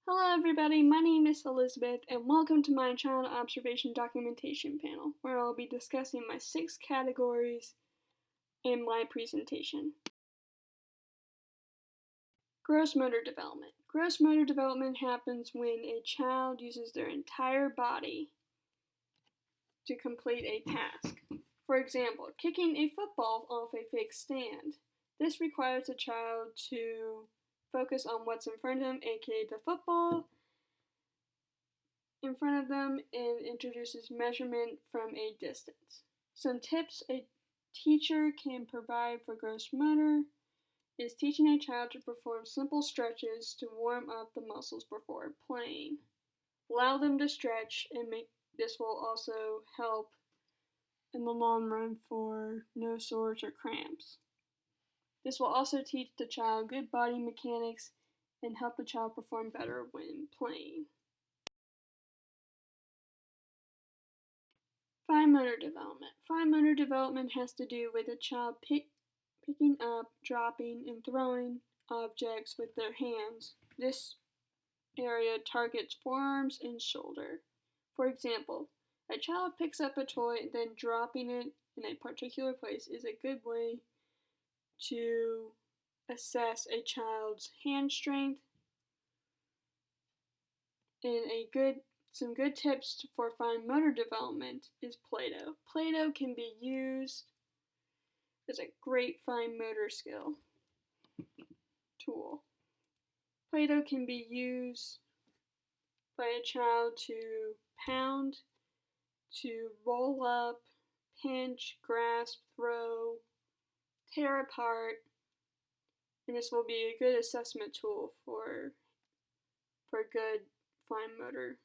Hello everybody, my name is Elizabeth and welcome to my child observation documentation panel where I'll be discussing my 6 categories in my presentation. Gross motor development. Gross motor development happens when a child uses their entire body to complete a task. For example, kicking a football off a fixed stand. This requires a child to focus on what's in front of them, aka the football, in front of them, and introduces measurement from a distance. Some tips a teacher can provide for gross motor is teaching a child to perform simple stretches to warm up the muscles before playing. Allow them to stretch and this will also help in the long run for no sores or cramps. This will also teach the child good body mechanics and help the child perform better when playing. Fine motor development. Fine motor development has to do with a child picking up, dropping, and throwing objects with their hands. This area targets forearms and shoulder. For example, a child picks up a toy and then dropping it in a particular place is a good way to assess a child's hand strength. And some good tips for fine motor development is Play-Doh. Play-Doh can be used as a great fine motor skill tool. Play-Doh can be used by a child to pound, to roll up, pinch, grasp, throw, tear apart, and this will be a good assessment tool for good fine motor.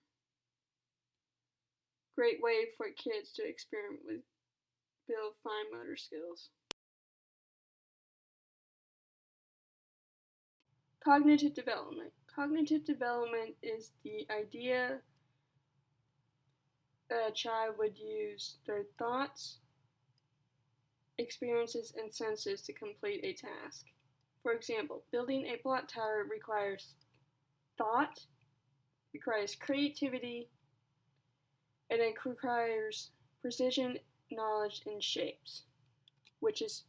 Great way for kids to experiment with build fine motor skills. Cognitive development. Cognitive development is the idea that a child would use their thoughts, experiences, and senses to complete a task. For example, building a block tower requires thought, requires creativity, and it requires precision, knowledge, and shapes, which is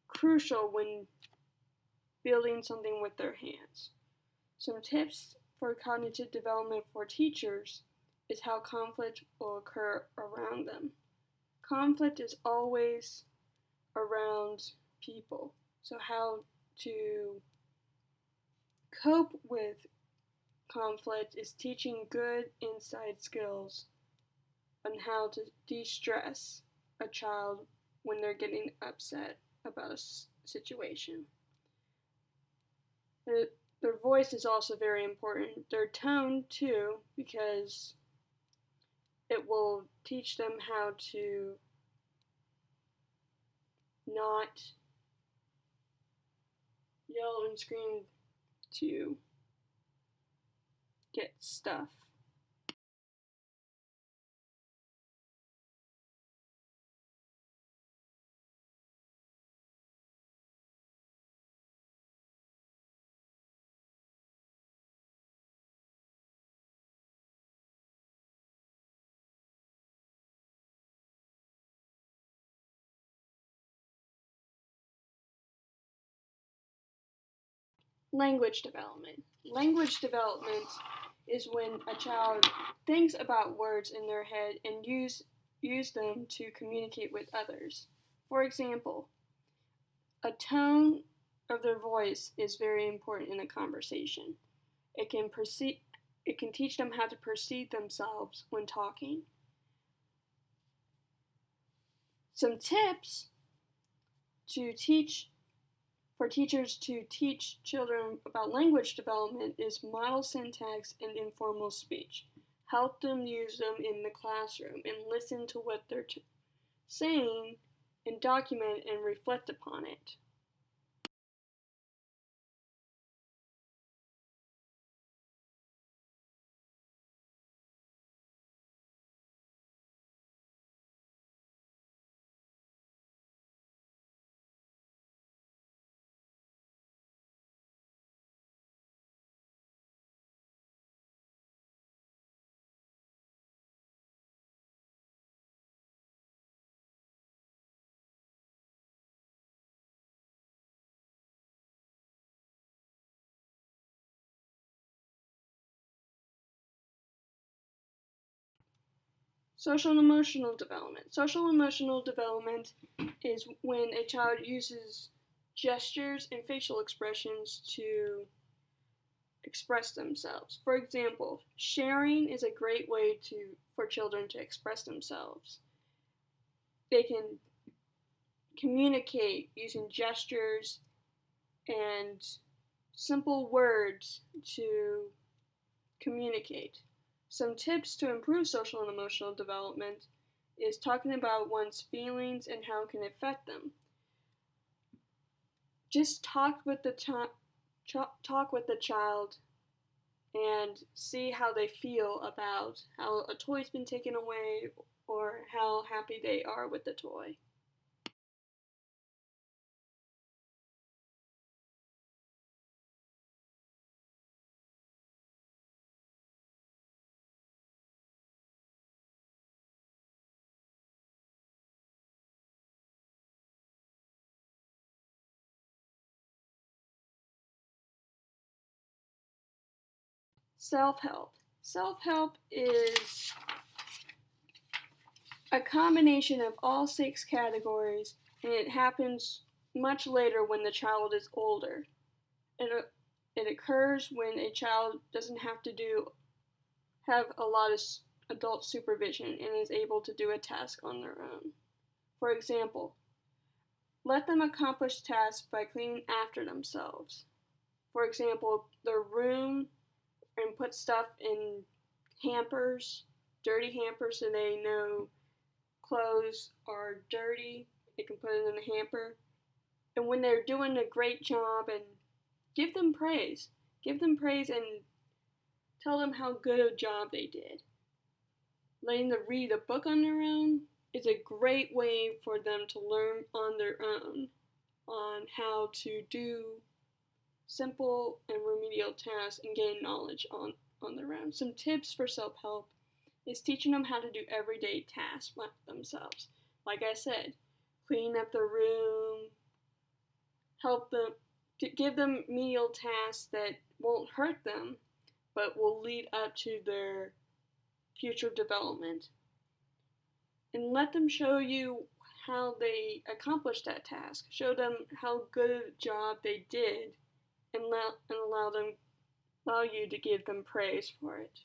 crucial when building something with their hands. Some tips for cognitive development for teachers is how conflict will occur around them. Conflict is always around people, so how to cope with conflict is teaching good inside skills on how to de-stress a child when they're getting upset about a situation. Their voice is also very important. Their tone too, because it will teach them how to not yell and scream to get stuff. Language development. Language development is when a child thinks about words in their head and use them to communicate with others. For example, a tone of their voice is very important in a conversation. It can teach them how to perceive themselves when talking. Some tips for teachers to teach children about language development is model syntax and informal speech. Help them use them in the classroom and listen to what they're saying and document and reflect upon it. Social and emotional development. Social and emotional development is when a child uses gestures and facial expressions to express themselves. For example, sharing is a great way for children to express themselves. They can communicate using gestures and simple words to communicate. Some tips to improve social and emotional development is talking about one's feelings and how it can affect them. Just talk with the child and see how they feel about how a toy's been taken away or how happy they are with the toy. Self-help. Self-help is a combination of all 6 categories, and it happens much later when the child is older. It occurs when a child doesn't have a lot of adult supervision and is able to do a task on their own. For example, let them accomplish tasks by cleaning after themselves. For example, their room, and put stuff in hampers, dirty hampers, so they know clothes are dirty. They can put it in a hamper. And when they're doing a great job, and give them praise. Give them praise and tell them how good a job they did. Letting them read a book on their own is a great way for them to learn on their own on how to do simple and remedial tasks and gain knowledge on their own. Some tips for self-help is teaching them how to do everyday tasks by themselves. Like I said, clean up the room, help them, to give them menial tasks that won't hurt them, but will lead up to their future development. And let them show you how they accomplished that task. Show them how good a job they did, and allow you to give them praise for it.